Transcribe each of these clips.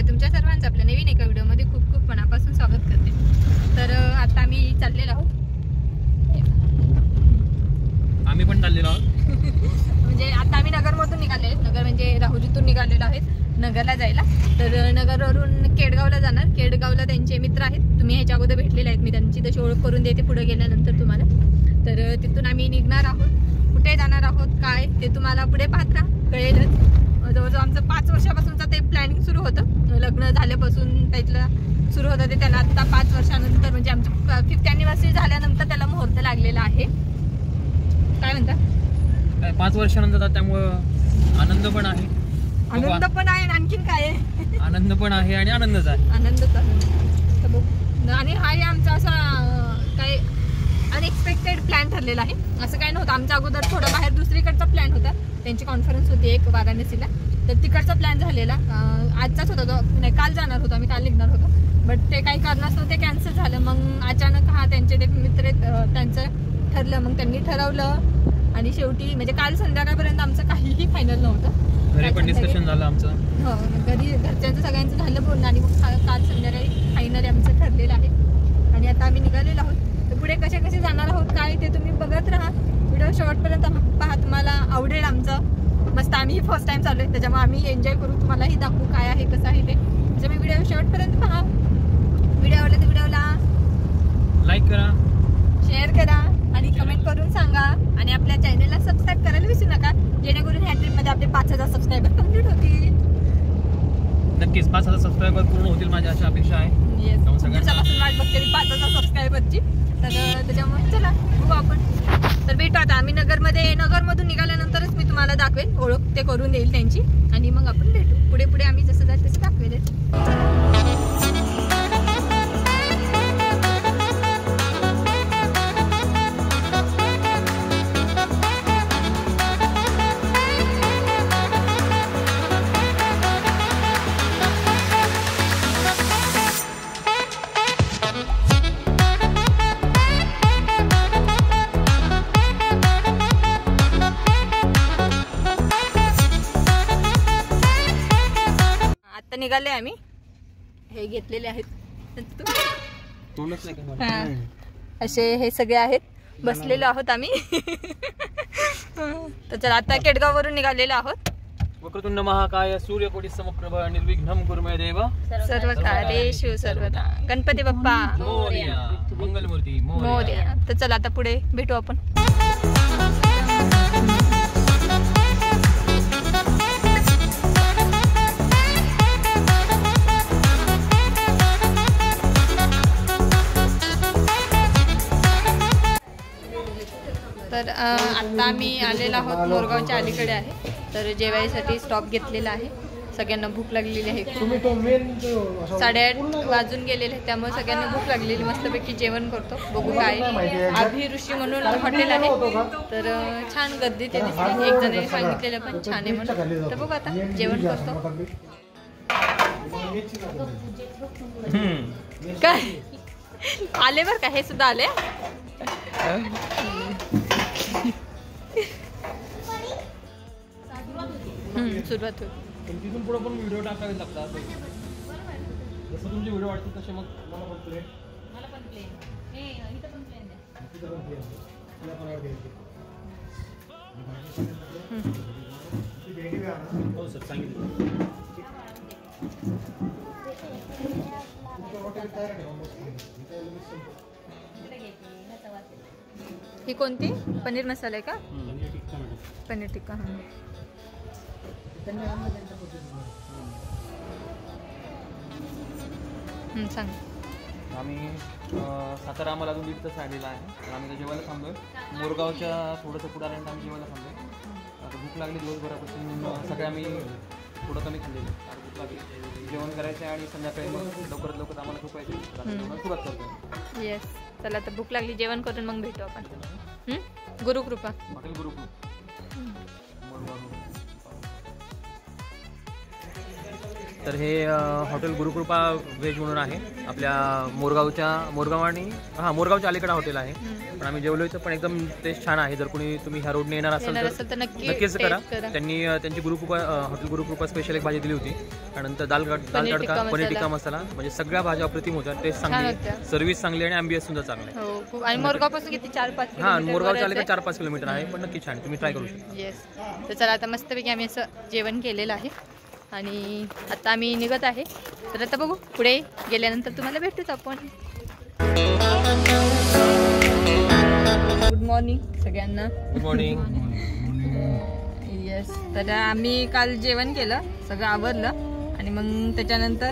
तुमच्या सर्वांचं आपल्या नवीन एका व्हिडिओमध्ये खूप खूप मनापासून स्वागत करते। तर आता आम्ही चाललेलो आहोत, आम्ही पण चाललेलो आहोत म्हणजे आता आम्ही नगरमधून निघाले, नगर म्हणजे राहुरीतून निघालेलो आहेत नगरला जायला। तर नगरवरून केडगावला जाणार, केडगावला त्यांचे मित्र आहेत, तुम्ही ह्याच्या अगोदर भेटलेले आहेत, मी त्यांची तशी ओळख करून देते पुढे गेल्यानंतर तुम्हाला। तर तिथून आम्ही निघणार आहोत, कुठे जाणार आहोत काय ते तुम्हाला पुढे पाहत राहा, कळेलच। जवळजवळ आमचं 5 वर्षापासूनचं ते प्लॅनिंग सुरू होतं, लग्न झाल्यापासून त्यातलं सुरू होतं ते, त्याला आता 5 वर्षानंतर म्हणजे आमची 5th अॅनिव्हर्सरी झाल्यानंतर त्याला मुहूर्त लागलेला आहे। काय म्हणता? काय 5 वर्षानंतर, त्यामुळं आनंद पण आहे, आनंद पण आहे, आणखीन काय आहे, आनंद पण आहे आणि आनंदच आहे, आनंदच आहे। आणि हा आमचा असा काय अनएक्सपेक्टेड प्लॅन ठरलेला आहे, असं काय नव्हतं। आमच्या अगोदर थोडं बाहेर दुसरीकडचा प्लॅन होता, त्यांची कॉन्फरन्स होती एक वाराणसीला, तर तिकडचा प्लॅन झालेला आजचाच होता तो, नाही काल जाणार होतो आम्ही, काल निघणार होतो, बट ते काही कारणास्तव ते कॅन्सल झालं। मग अचानक त्यांचे ते मित्र त्यांचं ठरलं, मग त्यांनी ठरवलं आणि शेवटी म्हणजे काल संध्याकाळपर्यंत आमचं काहीही फायनल नव्हतं, घरी पण डिस्कशन झालं आमचं, हो घरी घरच्यांचं सगळ्यांचं झालं बोलणं, आणि मग काल संध्याकाळी फायनली आमचं ठरलेलं आहे आणि आता आम्ही निघालेलो आहोत। तर पुढे कसे कसे जाणार आहोत काय ते तुम्ही बघत राहा, व्हिडिओ शेवटपर्यंत पहा, तुम्हाला आवडेल। आमचं मस्त, आम्ही फर्स्ट टाइम चालू आहे त्याच्यामुळे आम्ही एन्जॉय करू, तुम्हालाही दाखवू काय आहे कसं आहे ते, त्याच्यामुळे व्हिडिओ शेवटपर्यंत पहा। व्हिडिओ आवडला तर व्हिडिओला लाईक करा, शेअर करा आणि कमेंट करून सांगा, आणि आपल्या चॅनलला सबस्क्राईब करायला विसरू नका, जेणेकरून ह्या ट्रिपमध्ये आपले 5000 सबस्क्रायबर कम्प्लीट होतील। नक्कीच 5000 सबस्क्रायबर पूर्ण होतील, माझी अशी अपेक्षा आहे। येस, दिवसापासून वाट बघते मी 5000 सबस्क्रायबरची, तर त्याच्यामुळे चला बघू आपण। तर भेटू आता आम्ही नगरमधून निघाल्यानंतरच मी तुम्हाला दाखवेल, ओळख ते करून देईल त्यांची, आणि मग आपण भेटू पुढे पुढे, आम्ही जसं जाईल तसं दाखवेल। निघाले आम्ही, हे घेतलेले आहेत असे, हे सगळे आहेत, बसलेलो आहोत आम्ही तर चला आता केडगाव वरून निघालेलो आहोत। वक्रतुंड महाकाय सूर्यकोटी समप्रभ निर्विघ्नं कुर्मे देव सर्वकार्येषु सर्वदा, गणपती बाप्पा मोरया, मंगलमूर्ती मोरया। तर चला आता पुढे भेटू आपण। तर आता आम्ही आलेलो आहोत मोरगावच्या अलीकडे आहे, तर जेवायसाठी स्टॉप घेतलेला आहे, सगळ्यांना भूक लागलेली आहे, 8:30 वाजून गेलेले आहे, त्यामुळे सगळ्यांना भूक लागलेली, मस्तपैकी जेवण करतो, बघू काय। अभिरुची म्हणून हॉटेल आहे, तर छान गर्दी ते दिसते, एक जणांनी सांगितलेलं पण छान आहे म्हणून, तर बघू आता जेवण करतो। काय आले बरं का, हे सुद्धा आले, सुरुवात होईल, तिथून पुढे पण व्हिडिओ टाकावे लागतात, जसं तुमचे व्हिडिओ वाटतील तसे, मग मला पण प्लेन हो सर सांगितलं। ही कोणती पनीर मसाला आहे का? पनीर टिक्का, सांग. आम्ही सातारा आम्हाला अजून 1.5 तास राहिलेला आहे. तर आम्ही जेवायला थांबलोय. मोरगावच्या थोडंसं पुढे आल्यानंतर आम्ही जेवायला थांबलोय. आता भूक लागली दिवसभरापासून सगळे आम्ही थोडं कमी खाल्लेलं. आता भूक लागली, जेवण करायचं आणि संध्याकाळी मग लवकरात लवकर आम्हाला झोपायचं. सुरुवात करतो. येस, चला आता भूक लागली, जेवण करून मग भेटू आपण. गुरुकृपा हॉटेल गुरुकृपा. तर हे हॉटेल गुरुकृपा व्हेज म्हणून आहे आपल्या मोरगावच्या अलीकडे हॉटेल आहे. पण आम्ही जेवलो इथं, पण एकदम टेस्ट छान आहे. जर कोणी तुम्ही ह्या रोडने येणार असाल तर नक्कीच करा. त्यांनी त्यांची गुरुकृपा हॉटेल गुरुकृपा स्पेशल एक भाजी दिली होती. त्यानंतर दाल तडका, पनीर टिक्का मसाला, म्हणजे सगळ्या भाज्या अप्रतिम होत्या. टेस्ट चांगली, सर्व्हिस चांगली आणि ॲम्बियन्स सुद्धा चांगला आहे. आणि मोरगावपासून किती 4-5 हां, मोरगावच्या अलीकडे 4-5 किलोमीटर आहे, पण नक्की छान, तुम्ही ट्राय करू शकता. येस, तर चला आता मस्तपैकी आम्ही असं जेवण केलेलं आहे आणि आता आम्ही निघत आहे. तर आता बघू पुढे गेल्यानंतर तुम्हाला भेटूच आपण. गुड मॉर्निंग सगळ्यांना. Good morning. येस, तर आम्ही काल जेवण केलं, सगळं आवरलं आणि मग त्याच्यानंतर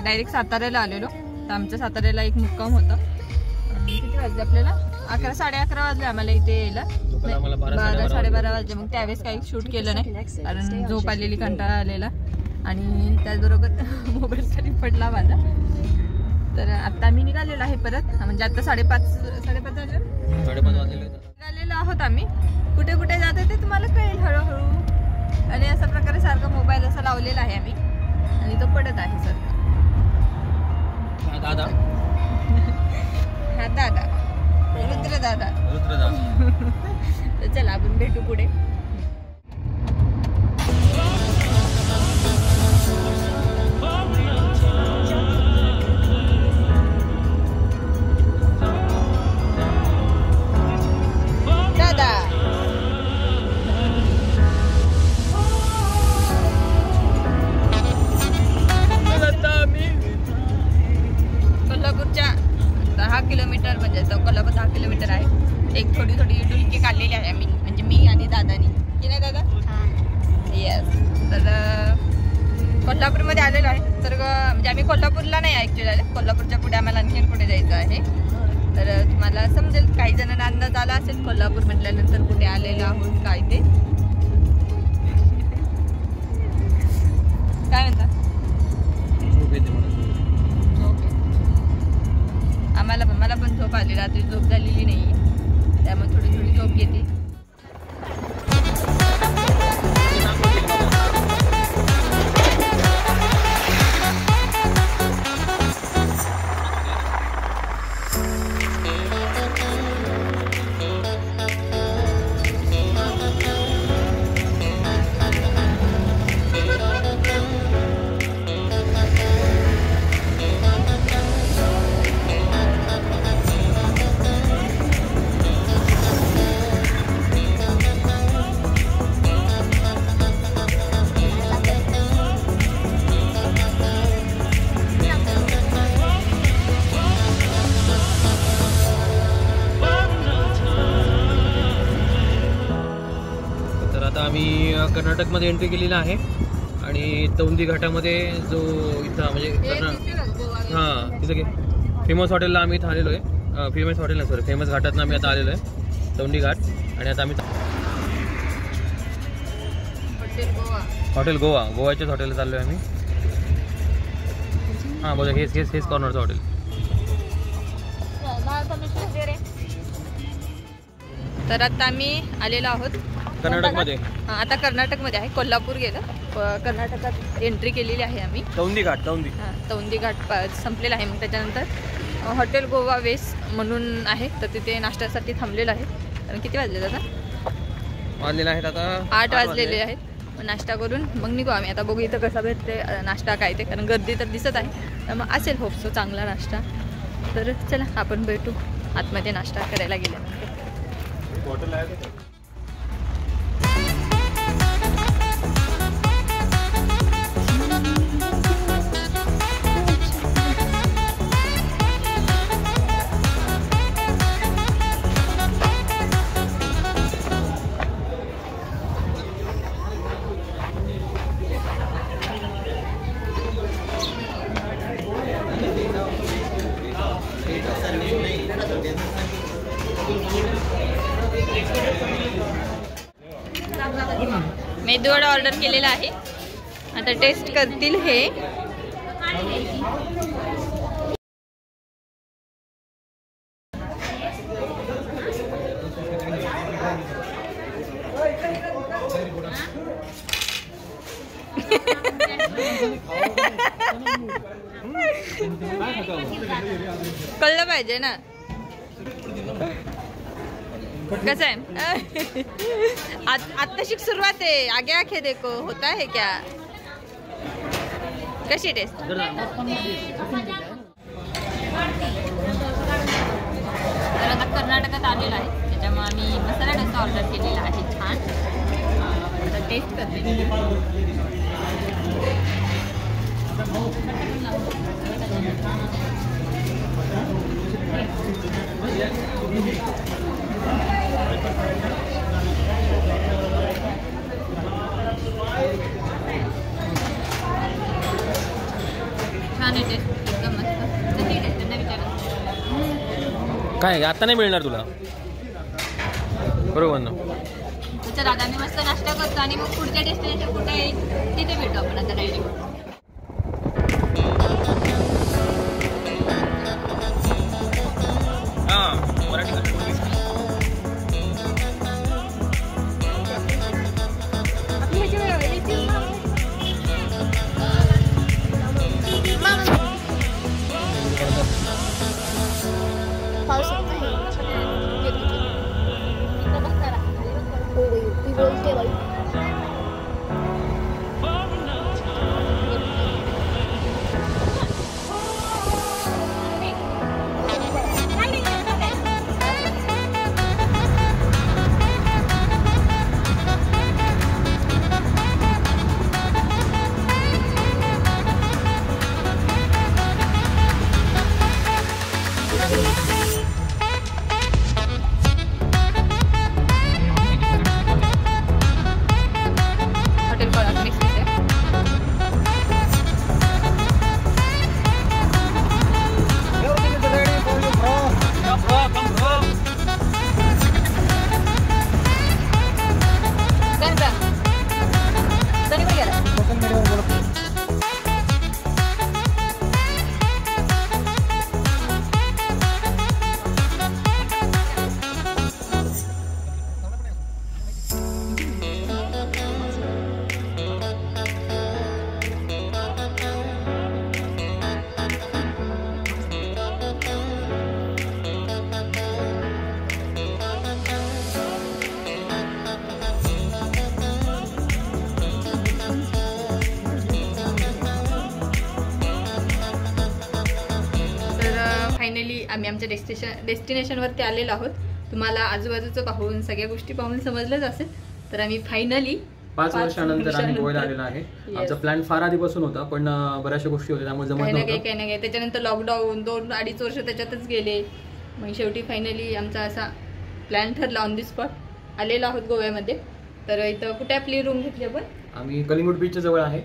डायरेक्ट साताऱ्याला आलेलो. तर आमच्या साताऱ्याला एक मुक्काम होता. किती वाजले आपल्याला? 11-11:30 वाजले आम्हाला इथे यायला. 12-12:30 वाजले. मग त्यावेळेस काही शूट केलं नाही, कारण झोप आलेली, कंटाळा आलेला आणि त्याचबरोबर मोबाईलसाठी पडला माझा. तर आता आम्ही निघालेलो आहे परत, म्हणजे आता 5:30 वाजले निघालेलो आहोत आम्ही. कुठे कुठे जातो ते तुम्हाला कळेल हळूहळू. आणि अशा प्रकारे सारखा मोबाईल असा लावलेला आहे आम्ही आणि तो पडत आहे सारखा. दादा हा दादा, रुद्र दादा. तर चला आपण भेटू पुढे. दादा कोल्हापूरच्या 10 किलोमीटर, म्हणजे कोल्हापूर 10 किलोमीटर आहे. एक थोडी डुलकी काढलेली आहे आम्ही, म्हणजे मी आणि दादानी, की नाही दादा? येस. तर कोल्हापूरमध्ये आलेलो आहे. तर म्हणजे आम्ही कोल्हापूरला नाही ॲक्च्युली आले, कोल्हापूरच्या पुढे आम्हाला आणखीन पुढे जायचं आहे. तर तुम्हाला समजेल, काही जणांना अंदाज आला असेल कोल्हापूर म्हटल्यानंतर कुठे आलेलो आहोत काय ते. काय म्हणता? मला पण झोप आली, रात्री झोप झालेली नाही, त्यामुळे थोडी झोप घेते. आम्ही कर्नाटकमध्ये एंट्री केलेला आहे आणि तौंदी घाटामध्ये जो इथं म्हणजे हां तिथं फेमस हॉटेलला आम्ही इथं आलेलो आहे. फेमस हॉटेल ना, सॉरी, फेमस घाटातनं आम्ही आता आलेलो आहे, तौंदी घाट. आणि आता आम्ही हॉटेल गोवाच्याच हॉटेलला चाललो आहे आम्ही. हां बोला, हेच कॉर्नरचं हॉटेल. तर आता आम्ही आलेलो आहोत कर्नाटकमध्ये. आता कर्नाटकमध्ये आहे, कोल्हापूर गेलं, कर्नाटकात एंट्री केलेली आहे आम्ही. तौंदी घाट संपलेला आहे. मग त्याच्यानंतर हॉटेल गोवा वेस म्हणून आहे, तर तिथे नाश्त्यासाठी थांबलेलं आहे. कारण किती वाजले आता? वाजलेले आहेत आता 8 वाजलेले आहेत. मग नाश्ता करून मग निघू आम्ही. आता बघू इथं कसा भेटते नाश्ता काय ते, कारण गर्दी तर दिसत आहे, तर मग असेल होपसो चांगला नाश्ता. तर चला आपण भेटू आतमध्ये नाश्ता करायला गेल्यानंतर. ऑर्डर केलेला आहे. आता टेस्ट करतील हे. कळलं पाहिजे ना कसं आहे. आत्ताशी सुरुवात आहे. आगे आखे देखो होता है क्या. कशी टेस्ट. तर आता कर्नाटकात आलेला आहे त्याच्यामुळे आम्ही मसाला डोसा ऑर्डर केलेला आहे. छान. आता टेस्ट करते. छान आहे टेस्ट. एकदम मस्त. कशी टेस्ट त्यांना विचारा. काय आता नाही मिळणार तुला. बरोबर ना. तर आता आम्ही मस्त नाश्ता करतो आणि मग पुढच्या डेस्टिनेशन कुठे आहे तिथे भेटू आपण आता डायरेक्ट. फायनली आम्ही आमच्या डेस्टिनेशनवरती आलेलो आहोत. तुम्हाला आजूबाजूचं पाहून सगळ्या गोष्टी पाहून समजलंच असेल. तर आम्ही फायनली 5 वर्षानंतर आम्ही गोव्याला आलेलो आहे. आमचा प्लॅन फार आधीपासून होता पण बऱ्याचशा गोष्टी होत्या त्यामुळे जमत नव्हतं. काही ना काही त्याच्यानंतर लॉकडाऊन 2-2.5 वर्ष त्याच्यातच गेले. मग शेवटी फायनली आमचा असा प्लॅन ठरला. ऑन दी स्पॉट आलेलो आहोत गोव्यामध्ये. तर इथं कुठे आपली रूम घेतली आपण. आम्ही कलिंगूट बीचच्या जवळ आहे.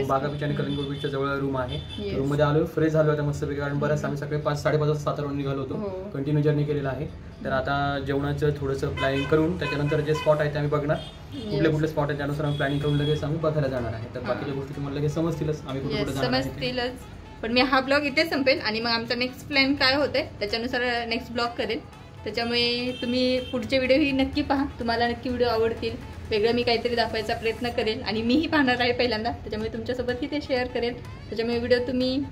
बागा बीच आणि कलिंगूट बीचच्या जवळ रूम आहे. रूम मध्ये आलो, फ्रेश झालो आता मस्तपैकी. कारण बरंच आम्ही सकाळी 5-5:30 वाजता सातारावरून निघालो होतो. कंटिन्यू जर्नी केलेला आहे. तर आता जेवणाचं थोडंसं प्लॅनिंग करून त्याच्यानंतर जे स्पॉट आहे ते आम्ही बघणार. कुठले स्पॉट आहेत त्यानुसार आम्ही प्लॅनिंग करून लगेच आम्ही बघायला जाणार आहे. तर बाकीच्या गोष्टी तुम्हाला लगेच समजतीलच आम्ही कुठे कुठे जाणार समजतीलच. पण मी हा ब्लॉग इथे संपेल आणि मग आमचा नेक्स्ट प्लॅन काय होतंय त्याच्यानुसार नेक्स्ट ब्लॉग करेल. त्याच्यामुळे तुम्ही पुढचे व्हिडिओही नक्की पहा. तुम्हाला नक्की व्हिडिओ आवडतील. वेगळं मी काहीतरी दाखवायचा प्रयत्न करेल आणि मीही पाहणार आहे पहिल्यांदा. त्याच्यामुळे तुमच्यासोबतही ते शेअर करेल. त्याच्यामुळे व्हिडिओ तुम्ही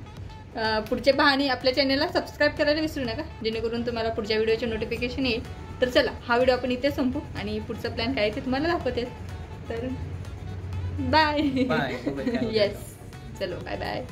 पुढचे पहा आणि आपल्या चॅनलला सबस्क्राईब करायला विसरू नका जेणेकरून तुम्हाला पुढच्या व्हिडिओचे नोटिफिकेशन येईल. तर चला हा व्हिडिओ आपण इथे संपू आणि पुढचा प्लॅन काय आहे ते तुम्हाला दाखवते. तर बाय. येस चलो बाय बाय.